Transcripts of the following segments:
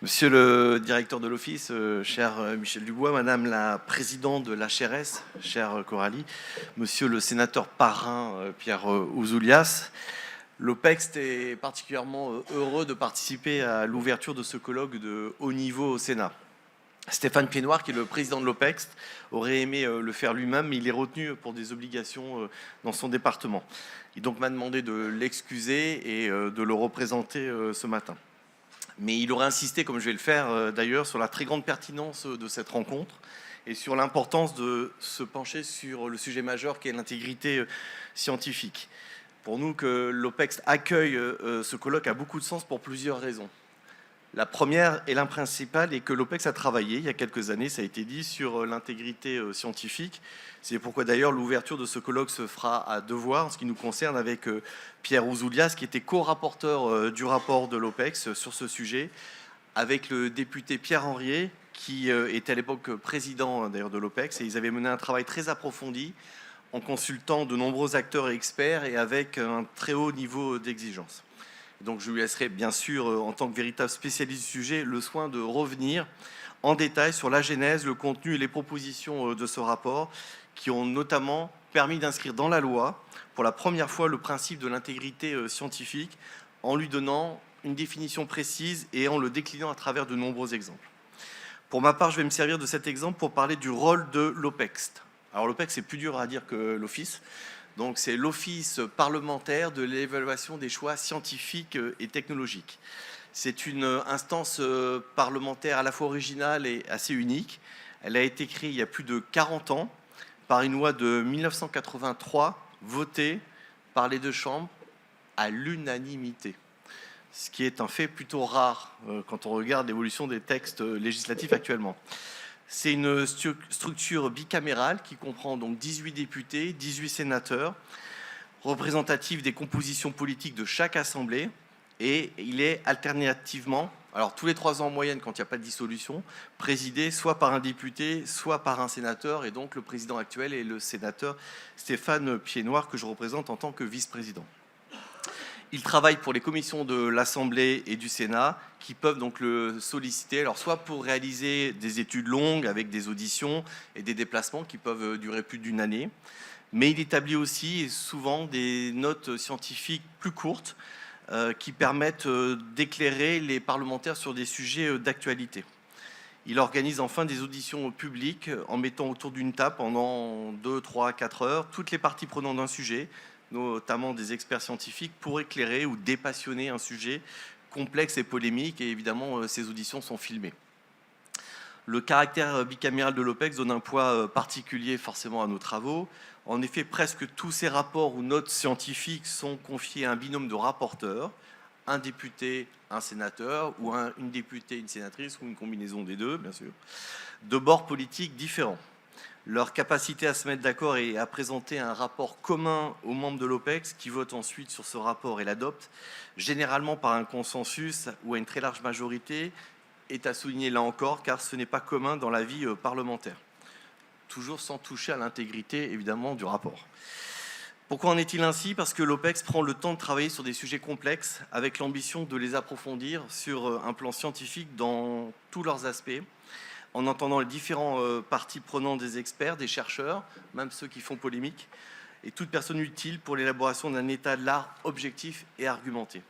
Monsieur le directeur de l'Office, cher Michel Dubois, Madame la présidente de l'HRS, chère Coralie, Monsieur le sénateur parrain Pierre Ouzoulias, l'OPEXT est particulièrement heureux de participer à l'ouverture de ce colloque de haut niveau au Sénat. Stéphane Piednoir, qui est le président de l'OPEXT, aurait aimé le faire lui-même, mais il est retenu pour des obligations dans son département. Il donc m'a demandé de l'excuser et de le représenter ce matin. Mais il aurait insisté, comme je vais le faire d'ailleurs, sur la très grande pertinence de cette rencontre et sur l'importance de se pencher sur le sujet majeur qui est l'intégrité scientifique. Pour nous, que l'OPEXT accueille ce colloque a beaucoup de sens pour plusieurs raisons. La première et la principale est que l'OPEXT a travaillé il y a quelques années, ça a été dit, sur l'intégrité scientifique. C'est pourquoi d'ailleurs l'ouverture de ce colloque se fera à devoir, en ce qui nous concerne, avec Pierre Ouzoulias, qui était co-rapporteur du rapport de l'OPEXT sur ce sujet, avec le député Pierre Henriet, qui était à l'époque président d'ailleurs de l'OPEXT, et ils avaient mené un travail très approfondi en consultant de nombreux acteurs et experts et avec un très haut niveau d'exigence. Donc je lui laisserai bien sûr, en tant que véritable spécialiste du sujet, le soin de revenir en détail sur la genèse, le contenu et les propositions de ce rapport qui ont notamment permis d'inscrire dans la loi pour la première fois le principe de l'intégrité scientifique en lui donnant une définition précise et en le déclinant à travers de nombreux exemples. Pour ma part, je vais me servir de cet exemple pour parler du rôle de l'OPEXT. Alors l'OPEXT, c'est plus dur à dire que l'Office. Donc c'est l'Office parlementaire de l'évaluation des choix scientifiques et technologiques. C'est une instance parlementaire à la fois originale et assez unique. Elle a été créée il y a plus de 40 ans par une loi de 1983 votée par les deux chambres à l'unanimité, ce qui est un fait plutôt rare quand on regarde l'évolution des textes législatifs actuellement. C'est une structure bicamérale qui comprend donc 18 députés, 18 sénateurs, représentatifs des compositions politiques de chaque assemblée, et il est alternativement, alors tous les 3 ans en moyenne quand il n'y a pas de dissolution, présidé soit par un député, soit par un sénateur, et donc le président actuel est le sénateur Stéphane Piednoir que je représente en tant que vice-président. Il travaille pour les commissions de l'Assemblée et du Sénat qui peuvent donc le solliciter, alors soit pour réaliser des études longues avec des auditions et des déplacements qui peuvent durer plus d'une année, mais il établit aussi et souvent des notes scientifiques plus courtes qui permettent d'éclairer les parlementaires sur des sujets d'actualité. Il organise enfin des auditions publiques en mettant autour d'une table pendant 2, 3, 4 heures toutes les parties prenantes d'un sujet, notamment des experts scientifiques, pour éclairer ou dépassionner un sujet complexe et polémique, et évidemment ces auditions sont filmées. Le caractère bicaméral de l'OPEXT donne un poids particulier forcément à nos travaux. En effet, presque tous ces rapports ou notes scientifiques sont confiés à un binôme de rapporteurs, un député, un sénateur, ou une députée, une sénatrice, ou une combinaison des deux, bien sûr, de bords politiques différents. Leur capacité à se mettre d'accord et à présenter un rapport commun aux membres de l'OPEXT qui votent ensuite sur ce rapport et l'adoptent, généralement par un consensus ou à une très large majorité, est à souligner là encore, car ce n'est pas commun dans la vie parlementaire. Toujours sans toucher à l'intégrité, évidemment, du rapport. Pourquoi en est-il ainsi? Parce que l'OPEXT prend le temps de travailler sur des sujets complexes avec l'ambition de les approfondir sur un plan scientifique dans tous leurs aspects, en entendant les différents parties prenantes des experts, des chercheurs, même ceux qui font polémique, et toute personne utile pour l'élaboration d'un état de l'art objectif et argumenté.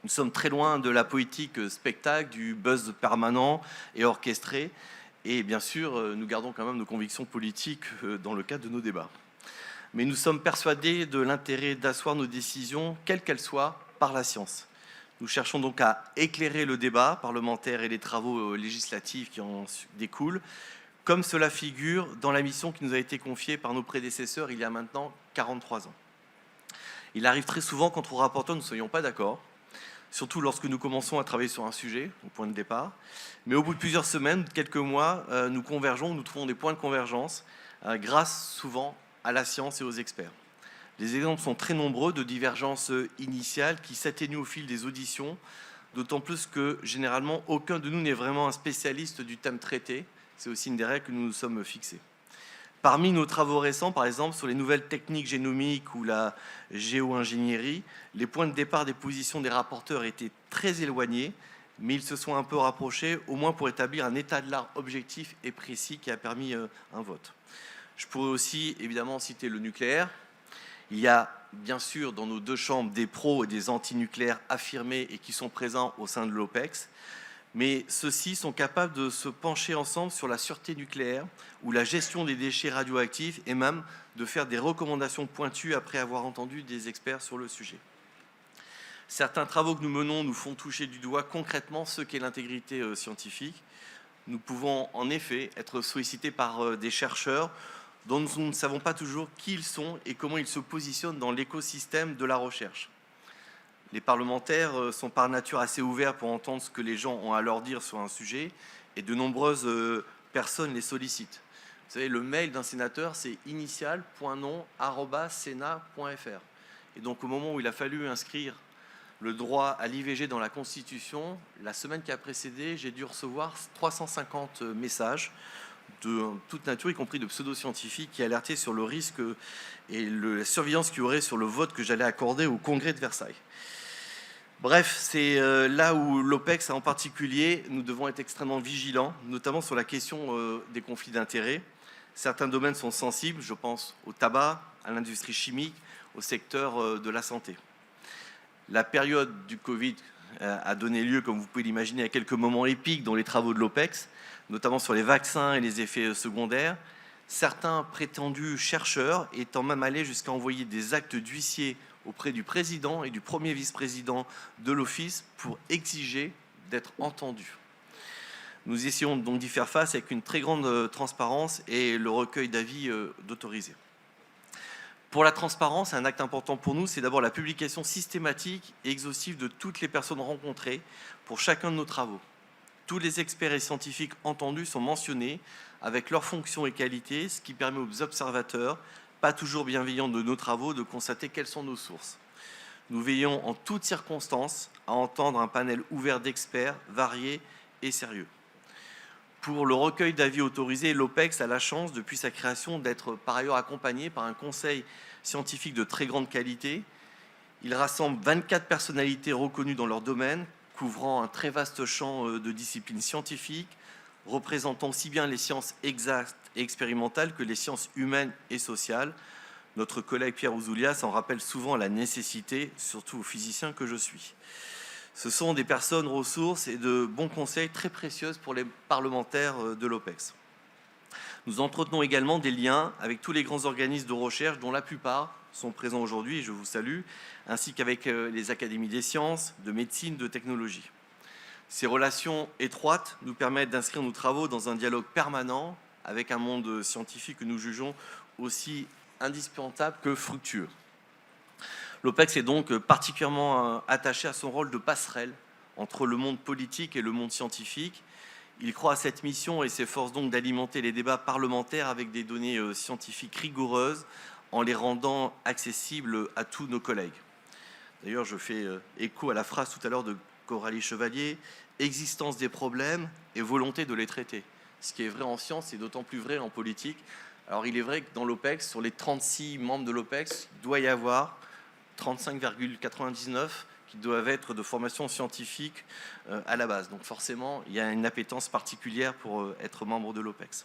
Nous sommes très loin de la poétique spectacle, du buzz permanent et orchestré, et bien sûr, nous gardons quand même nos convictions politiques dans le cadre de nos débats. Mais nous sommes persuadés de l'intérêt d'asseoir nos décisions, quelles qu'elles soient, par la science. Nous cherchons donc à éclairer le débat parlementaire et les travaux législatifs qui en découlent, comme cela figure dans la mission qui nous a été confiée par nos prédécesseurs il y a maintenant 43 ans. Il arrive très souvent qu'entre rapporteurs nous ne soyons pas d'accord, surtout lorsque nous commençons à travailler sur un sujet, au point de départ. Mais au bout de plusieurs semaines, de quelques mois, nous convergeons, nous trouvons des points de convergence, grâce souvent à la science et aux experts. Les exemples sont très nombreux de divergences initiales qui s'atténuent au fil des auditions, d'autant plus que généralement aucun de nous n'est vraiment un spécialiste du thème traité. C'est aussi une des règles que nous nous sommes fixées. Parmi nos travaux récents, par exemple, sur les nouvelles techniques génomiques ou la géo-ingénierie, les points de départ des positions des rapporteurs étaient très éloignés, mais ils se sont un peu rapprochés, au moins pour établir un état de l'art objectif et précis qui a permis un vote. Je pourrais aussi évidemment citer le nucléaire. Il y a bien sûr dans nos deux chambres des pros et des anti-nucléaires affirmés et qui sont présents au sein de l'OPEX, mais ceux-ci sont capables de se pencher ensemble sur la sûreté nucléaire ou la gestion des déchets radioactifs et même de faire des recommandations pointues après avoir entendu des experts sur le sujet. Certains travaux que nous menons nous font toucher du doigt concrètement ce qu'est l'intégrité scientifique. Nous pouvons en effet être sollicités par des chercheurs dont nous ne savons pas toujours qui ils sont et comment ils se positionnent dans l'écosystème de la recherche. Les parlementaires sont par nature assez ouverts pour entendre ce que les gens ont à leur dire sur un sujet et de nombreuses personnes les sollicitent. Vous savez, le mail d'un sénateur, c'est initial.nom@senat.fr. Et donc au moment où il a fallu inscrire le droit à l'IVG dans la Constitution, la semaine qui a précédé, j'ai dû recevoir 350 messages de toute nature, y compris de pseudo-scientifiques, qui alertaient sur le risque et la surveillance qu'il y aurait sur le vote que j'allais accorder au Congrès de Versailles. Bref, c'est là où l'OPEX en particulier, nous devons être extrêmement vigilants, notamment sur la question des conflits d'intérêts. Certains domaines sont sensibles, je pense au tabac, à l'industrie chimique, au secteur de la santé. La période du Covid a donné lieu, comme vous pouvez l'imaginer, à quelques moments épiques dans les travaux de l'OPEX, notamment sur les vaccins et les effets secondaires. Certains prétendus chercheurs étant même allés jusqu'à envoyer des actes d'huissier auprès du président et du premier vice-président de l'Office pour exiger d'être entendus. Nous essayons donc d'y faire face avec une très grande transparence et le recueil d'avis d'autorisés. Pour la transparence, un acte important pour nous, c'est d'abord la publication systématique et exhaustive de toutes les personnes rencontrées pour chacun de nos travaux. Tous les experts et scientifiques entendus sont mentionnés avec leurs fonctions et qualités, ce qui permet aux observateurs, pas toujours bienveillants de nos travaux, de constater quelles sont nos sources. Nous veillons en toutes circonstances à entendre un panel ouvert d'experts, variés et sérieux. Pour le recueil d'avis autorisé, l'OPEX a la chance, depuis sa création, d'être par ailleurs accompagné par un conseil scientifique de très grande qualité. Il rassemble 24 personnalités reconnues dans leur domaine, couvrant un très vaste champ de disciplines scientifiques, représentant aussi bien les sciences exactes et expérimentales que les sciences humaines et sociales. Notre collègue Pierre Ouzoulias en rappelle souvent la nécessité, surtout aux physiciens que je suis. Ce sont des personnes ressources et de bons conseils très précieuses pour les parlementaires de l'OPEX. Nous entretenons également des liens avec tous les grands organismes de recherche dont la plupart sont présents aujourd'hui, et je vous salue, ainsi qu'avec les académies des sciences, de médecine, de technologie. Ces relations étroites nous permettent d'inscrire nos travaux dans un dialogue permanent avec un monde scientifique que nous jugeons aussi indispensable que fructueux. L'OPEX est donc particulièrement attaché à son rôle de passerelle entre le monde politique et le monde scientifique. Il croit à cette mission et s'efforce donc d'alimenter les débats parlementaires avec des données scientifiques rigoureuses en les rendant accessibles à tous nos collègues. D'ailleurs, je fais écho à la phrase tout à l'heure de Coralie Chevalier, « existence des problèmes et volonté de les traiter ». Ce qui est vrai en science est d'autant plus vrai en politique. Alors il est vrai que dans l'OPEX, sur les 36 membres de l'OPEX, il doit y avoir 35,99 qui doivent être de formation scientifique à la base. Donc forcément, il y a une appétence particulière pour être membre de l'OPEX.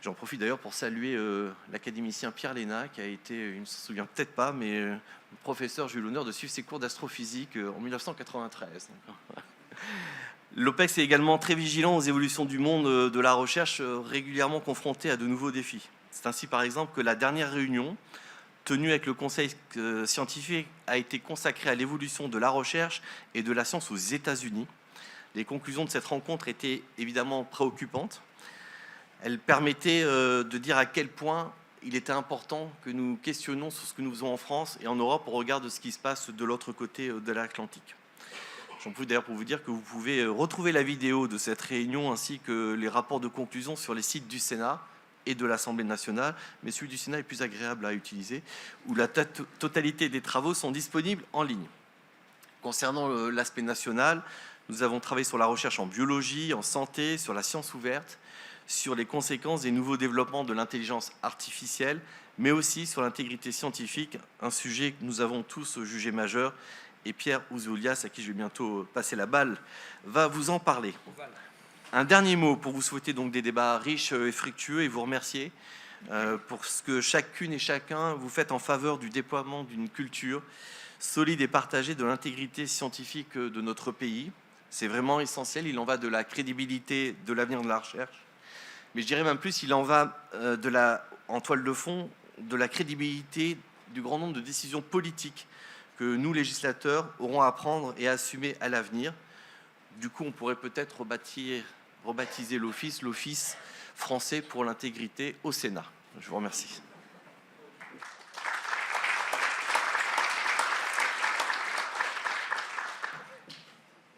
J'en profite d'ailleurs pour saluer l'académicien Pierre Léna, qui a été, il ne se souvient peut-être pas, mais le professeur, j'ai eu l'honneur de suivre ses cours d'astrophysique en 1993. L'OPEX est également très vigilant aux évolutions du monde de la recherche, régulièrement confronté à de nouveaux défis. C'est ainsi par exemple que la dernière réunion tenue avec le conseil scientifique a été consacrée à l'évolution de la recherche et de la science aux États-Unis. Les conclusions de cette rencontre étaient évidemment préoccupantes. Elles permettaient de dire à quel point il était important que nous questionnions sur ce que nous faisons en France et en Europe au regard de ce qui se passe de l'autre côté de l'Atlantique. J'en profite d'ailleurs pour vous dire que vous pouvez retrouver la vidéo de cette réunion ainsi que les rapports de conclusion sur les sites du Sénat et de l'Assemblée nationale, mais celui du Sénat est plus agréable à utiliser, où la totalité des travaux sont disponibles en ligne. Concernant l'aspect national, nous avons travaillé sur la recherche en biologie, en santé, sur la science ouverte, sur les conséquences des nouveaux développements de l'intelligence artificielle, mais aussi sur l'intégrité scientifique, un sujet que nous avons tous jugé majeur et Pierre Ouzoulias, à qui je vais bientôt passer la balle, va vous en parler. Un dernier mot pour vous souhaiter donc des débats riches et fructueux et vous remercier pour ce que chacune et chacun vous faites en faveur du déploiement d'une culture solide et partagée de l'intégrité scientifique de notre pays. C'est vraiment essentiel, il en va de la crédibilité de l'avenir de la recherche. Mais je dirais même plus, il en va en toile de fond de la crédibilité du grand nombre de décisions politiques que nous, législateurs, aurons à prendre et à assumer à l'avenir. Du coup, on pourrait peut-être rebaptiser l'Office français pour l'intégrité au Sénat. Je vous remercie.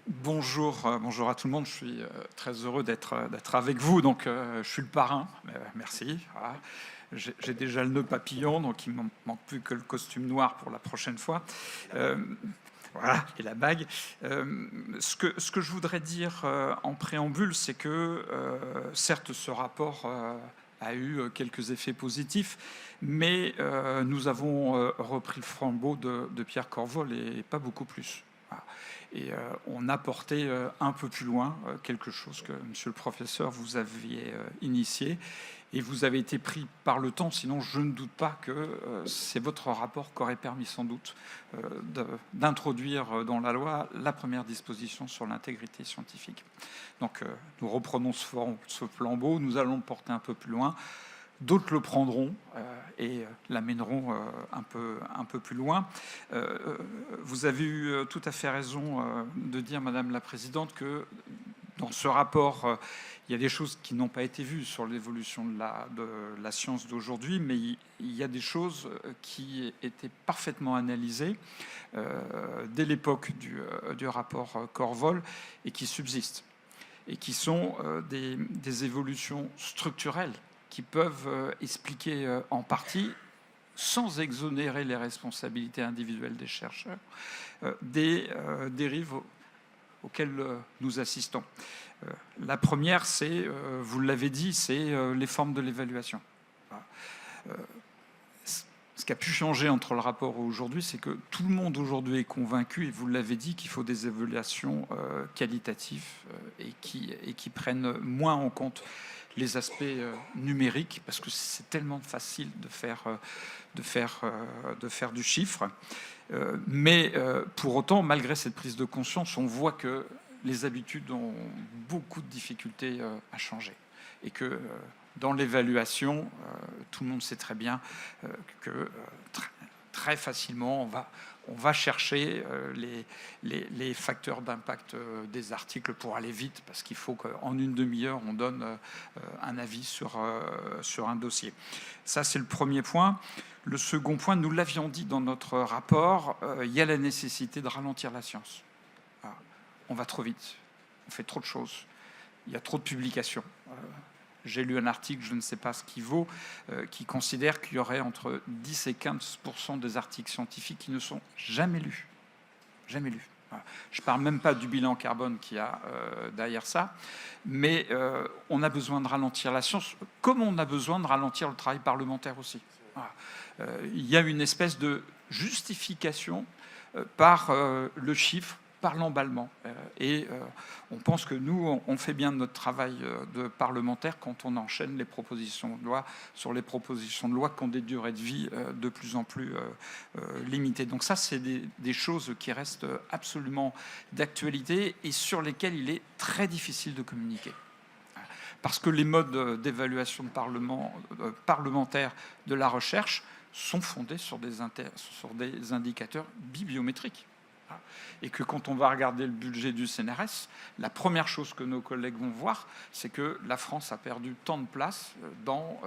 Bonjour à tout le monde. Je suis très heureux d'être avec vous. Donc, je suis le parrain. Merci. Voilà. J'ai déjà le nœud papillon, donc il ne manque plus que le costume noir pour la prochaine fois. Voilà, et la bague. Ce que je voudrais dire en préambule, c'est que certes, ce rapport a eu quelques effets positifs, mais nous avons repris le flambeau de Pierre Corvol et pas beaucoup plus. Voilà. Et on a porté un peu plus loin quelque chose que, monsieur le professeur, vous aviez initié. Et vous avez été pris par le temps, sinon je ne doute pas que c'est votre rapport qui aurait permis sans doute d'introduire dans la loi la première disposition sur l'intégrité scientifique. Donc nous reprenons ce flambeau, nous allons le porter un peu plus loin. D'autres le prendront et l'amèneront un peu plus loin. Vous avez eu tout à fait raison de dire, Madame la Présidente, que dans ce rapport, il y a des choses qui n'ont pas été vues sur l'évolution de la science d'aujourd'hui, mais il y a des choses qui étaient parfaitement analysées dès l'époque du rapport Corvol et qui subsistent, et qui sont des évolutions structurelles qui peuvent expliquer en partie, sans exonérer les responsabilités individuelles des chercheurs, des dérives auxquelles nous assistons. La première, c'est, vous l'avez dit, c'est les formes de l'évaluation. Ce qui a pu changer entre le rapport et aujourd'hui, c'est que tout le monde aujourd'hui est convaincu, et vous l'avez dit, qu'il faut des évaluations qualitatives et qui prennent moins en compte les aspects numériques, parce que c'est tellement facile de faire du chiffre. Mais pour autant, malgré cette prise de conscience, on voit que les habitudes ont beaucoup de difficultés à changer. Et que dans l'évaluation, tout le monde sait très bien que très facilement, on va chercher les facteurs d'impact des articles pour aller vite, parce qu'il faut qu'en une demi-heure, on donne un avis sur un dossier. Ça, c'est le premier point. Le second point, nous l'avions dit dans notre rapport, il y a la nécessité de ralentir la science. Voilà. On va trop vite, on fait trop de choses, il y a trop de publications. J'ai lu un article, je ne sais pas ce qu'il vaut, qui considère qu'il y aurait entre 10 et 15% des articles scientifiques qui ne sont jamais lus. Jamais lus. Voilà. Je ne parle même pas du bilan carbone qu'il y a derrière ça, mais on a besoin de ralentir la science, comme on a besoin de ralentir le travail parlementaire aussi. Voilà. Il y a une espèce de justification par le chiffre, par l'emballement. Et on pense que nous, on fait bien notre travail de parlementaire quand on enchaîne les propositions de loi sur les propositions de loi qui ont des durées de vie de plus en plus limitées. Donc ça, c'est des choses qui restent absolument d'actualité et sur lesquelles il est très difficile de communiquer. Parce que les modes d'évaluation parlementaire de la recherche sont fondés sur des indicateurs bibliométriques. Et que quand on va regarder le budget du CNRS, la première chose que nos collègues vont voir, c'est que la France a perdu tant de place dans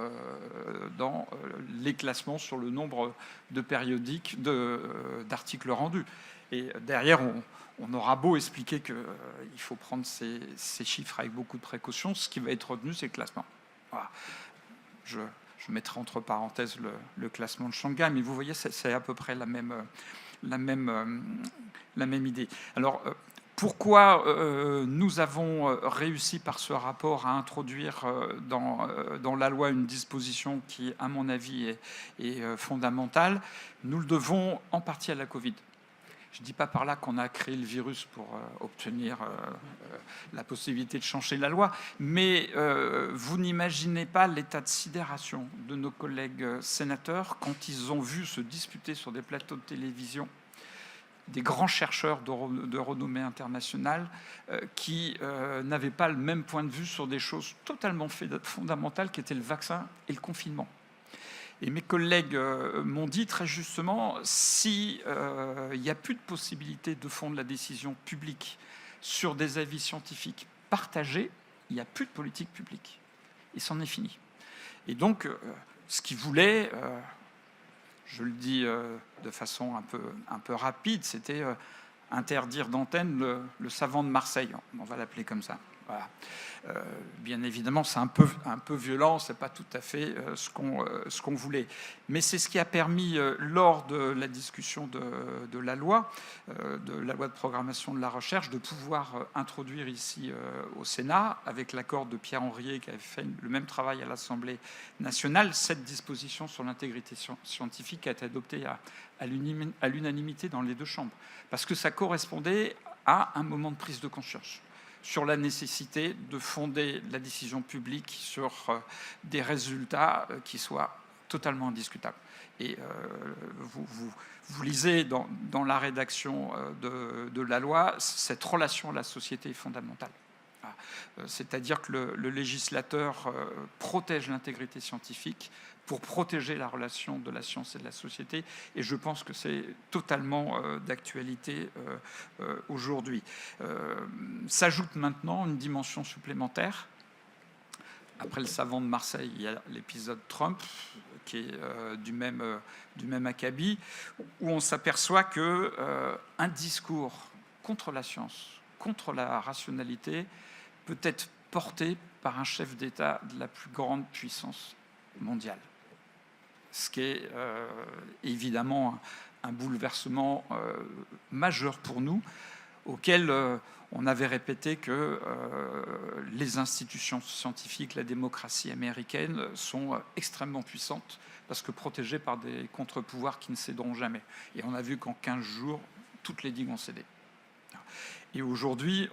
les classements sur le nombre de périodiques d'articles rendus. Et derrière, on aura beau expliquer qu'il faut prendre ces chiffres avec beaucoup de précaution, ce qui va être retenu, c'est le classement. Voilà. Je mettrai entre parenthèses le classement de Shanghai, mais vous voyez, c'est à peu près la même idée. Alors, pourquoi nous avons réussi par ce rapport à introduire dans la loi une disposition qui, à mon avis, est fondamentale? Nous le devons en partie à la Covid. Je ne dis pas par là qu'on a créé le virus pour obtenir la possibilité de changer la loi, mais vous n'imaginez pas l'état de sidération de nos collègues sénateurs quand ils ont vu se disputer sur des plateaux de télévision des grands chercheurs de renommée internationale qui n'avaient pas le même point de vue sur des choses totalement fondamentales qui étaient le vaccin et le confinement. Et mes collègues m'ont dit très justement, si il n'y a plus de possibilité de fondre la décision publique sur des avis scientifiques partagés, il n'y a plus de politique publique. Et c'en est fini. Et donc, ce qu'ils voulaient, je le dis de façon un peu rapide, c'était interdire d'antenne le savant de Marseille. On va l'appeler comme ça. Voilà. Bien évidemment, c'est un peu violent, c'est pas tout à fait ce qu'on voulait. Mais c'est ce qui a permis, lors de la discussion de la loi de programmation de la recherche, de pouvoir introduire ici au Sénat, avec l'accord de Pierre Henriet, qui avait fait le même travail à l'Assemblée nationale, cette disposition sur l'intégrité scientifique a été adoptée à l'unanimité dans les deux chambres, parce que ça correspondait à un moment de prise de conscience sur la nécessité de fonder la décision publique sur des résultats qui soient totalement indiscutables. Et vous lisez dans la rédaction de la loi, cette relation à la société est fondamentale. C'est-à-dire que le législateur protège l'intégrité scientifique pour protéger la relation de la science et de la société. Et je pense que c'est totalement d'actualité aujourd'hui. S'ajoute maintenant une dimension supplémentaire. Après le savant de Marseille, il y a l'épisode Trump, qui est du même acabit, où on s'aperçoit qu'un discours contre la science, contre la rationalité, peut être porté par un chef d'État de la plus grande puissance mondiale. Ce qui est évidemment un bouleversement majeur pour nous, auquel on avait répété que les institutions scientifiques, la démocratie américaine, sont extrêmement puissantes, parce que protégées par des contre-pouvoirs qui ne céderont jamais. Et on a vu qu'en 15 jours, toutes les digues ont cédé. Et aujourd'hui,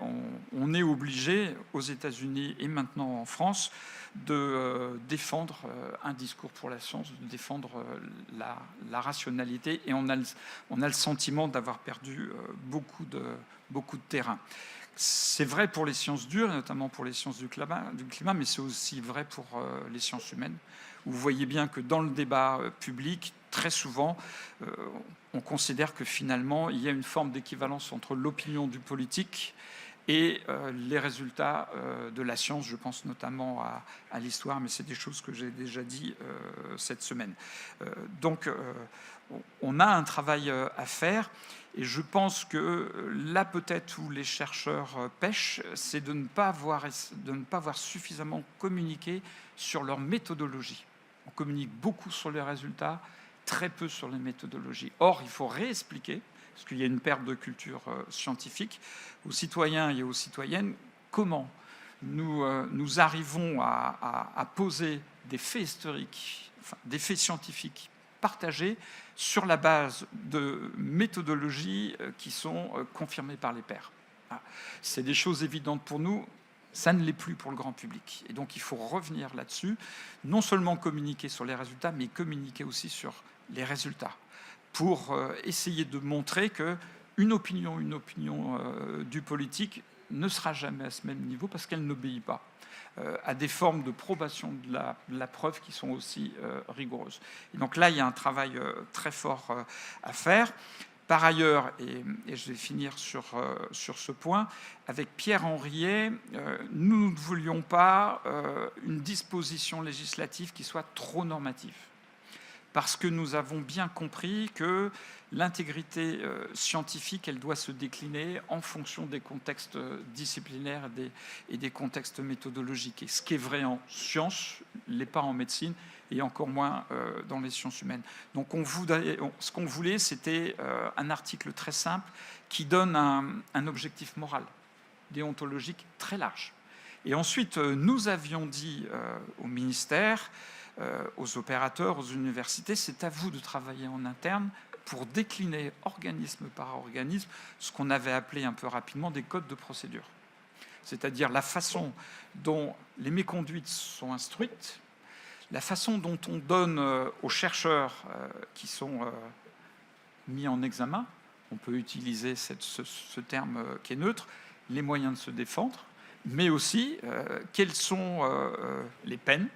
on est obligé, aux États-Unis et maintenant en France, de défendre un discours pour la science, de défendre la rationalité. Et on a le sentiment d'avoir perdu beaucoup de terrain. C'est vrai pour les sciences dures, et notamment pour les sciences du climat, mais c'est aussi vrai pour les sciences humaines. Vous voyez bien que dans le débat public, très souvent, on considère que finalement, il y a une forme d'équivalence entre l'opinion du politique et les résultats de la science. Je pense notamment à l'histoire, mais c'est des choses que j'ai déjà dit cette semaine. Donc, on a un travail à faire, et je pense que là, peut-être où les chercheurs pêchent, c'est de ne pas avoir suffisamment communiqué sur leur méthodologie. On communique beaucoup sur les résultats, très peu sur les méthodologies. Or, il faut réexpliquer, parce qu'il y a une perte de culture scientifique, aux citoyens et aux citoyennes, comment nous arrivons à poser des faits historiques, enfin, des faits scientifiques partagés sur la base de méthodologies qui sont confirmées par les pairs. C'est des choses évidentes pour nous. Ça ne l'est plus pour le grand public. Et donc, il faut revenir là-dessus, non seulement communiquer sur les résultats, mais communiquer aussi sur les résultats, pour essayer de montrer qu'une opinion du politique ne sera jamais à ce même niveau, parce qu'elle n'obéit pas à des formes de probation de la preuve qui sont aussi rigoureuses. Et donc là, il y a un travail très fort à faire. Par ailleurs, et je vais finir sur ce point, avec Pierre Henriet, nous ne voulions pas une disposition législative qui soit trop normative, parce que nous avons bien compris que l'intégrité scientifique, elle doit se décliner en fonction des contextes disciplinaires et des contextes méthodologiques. Et ce qui est vrai en sciences l'est pas en médecine, et encore moins dans les sciences humaines. Donc ce qu'on voulait, c'était un article très simple qui donne un objectif moral, déontologique très large. Et ensuite, nous avions dit au ministère, aux opérateurs, aux universités, c'est à vous de travailler en interne pour décliner organisme par organisme ce qu'on avait appelé un peu rapidement des codes de procédure. C'est-à-dire la façon dont les méconduites sont instruites, la façon dont on donne aux chercheurs qui sont mis en examen, on peut utiliser ce terme qui est neutre, les moyens de se défendre, mais aussi quelles sont les peines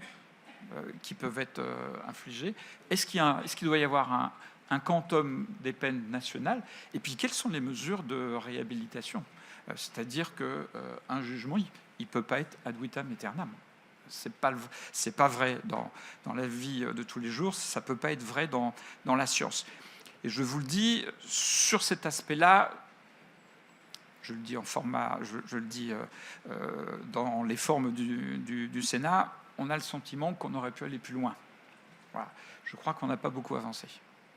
qui peuvent être infligées. Est-ce qu'il doit y avoir un quantum des peines nationales? Et puis, quelles sont les mesures de réhabilitation? C'est-à-dire qu'un jugement, il ne peut pas être ad vitam aeternam. C'est pas vrai dans la vie de tous les jours, ça ne peut pas être vrai dans la science. Et je vous le dis, sur cet aspect-là, je le dis en format, je le dis dans les formes du Sénat, on a le sentiment qu'on aurait pu aller plus loin. Voilà. Je crois qu'on n'a pas beaucoup avancé.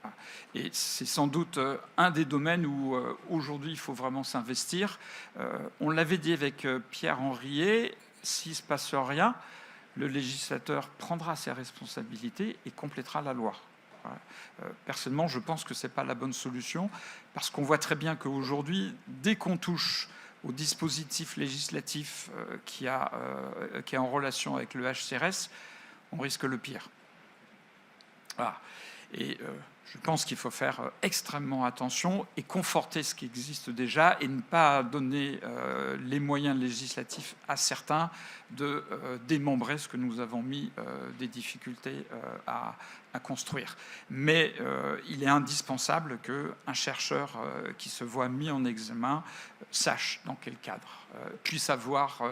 Voilà. Et c'est sans doute un des domaines où aujourd'hui il faut vraiment s'investir. On l'avait dit avec Pierre Henriet, s'il ne se passe rien, le législateur prendra ses responsabilités et complétera la loi. Personnellement, je pense que ce n'est pas la bonne solution, parce qu'on voit très bien qu'aujourd'hui, dès qu'on touche au dispositif législatif qui est en relation avec le HCRS, on risque le pire. Voilà. Et je pense qu'il faut faire extrêmement attention et conforter ce qui existe déjà et ne pas donner les moyens législatifs à certains de démembrer ce que nous avons mis des difficultés à construire. Mais il est indispensable qu'un chercheur qui se voit mis en examen sache dans quel cadre, puisse avoir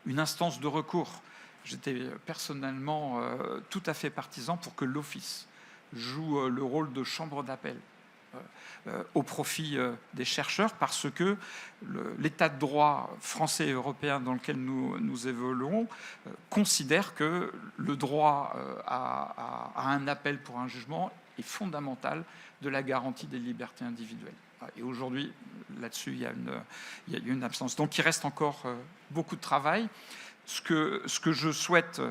une instance de recours. J'étais personnellement tout à fait partisan pour que l'Office joue le rôle de chambre d'appel au profit des chercheurs, parce que l'état de droit français et européen dans lequel nous évoluons considère que le droit à un appel pour un jugement est fondamental de la garantie des libertés individuelles. Et aujourd'hui, là-dessus, il y a une absence. Donc il reste encore beaucoup de travail. Ce que je souhaite,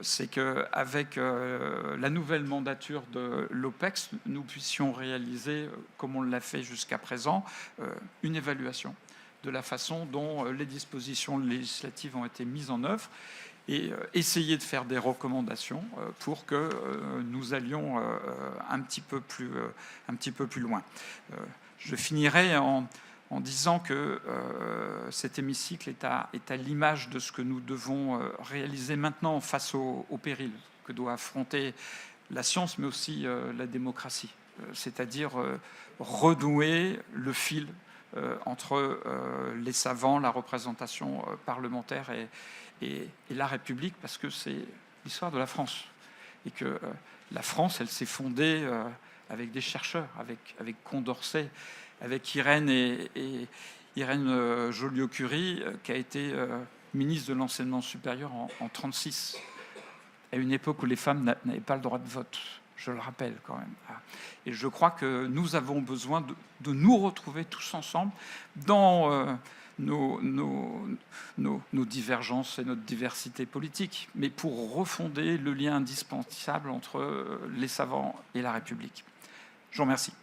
c'est qu'avec la nouvelle mandature de l'OPEX, nous puissions réaliser, comme on l'a fait jusqu'à présent, une évaluation de la façon dont les dispositions législatives ont été mises en œuvre et essayer de faire des recommandations pour que nous allions un petit peu plus loin. Je finirai en disant que cet hémicycle est à l'image de ce que nous devons réaliser maintenant face au péril que doit affronter la science, mais aussi la démocratie. C'est-à-dire renouer le fil entre les savants, la représentation parlementaire et la République, parce que c'est l'histoire de la France. Et que la France, elle s'est fondée avec des chercheurs, avec Condorcet, avec Irène Joliot-Curie, qui a été ministre de l'enseignement supérieur en 1936, à une époque où les femmes n'avaient pas le droit de vote, je le rappelle quand même. Et je crois que nous avons besoin de nous retrouver tous ensemble dans nos divergences et notre diversité politique, mais pour refonder le lien indispensable entre les savants et la République. Je vous remercie.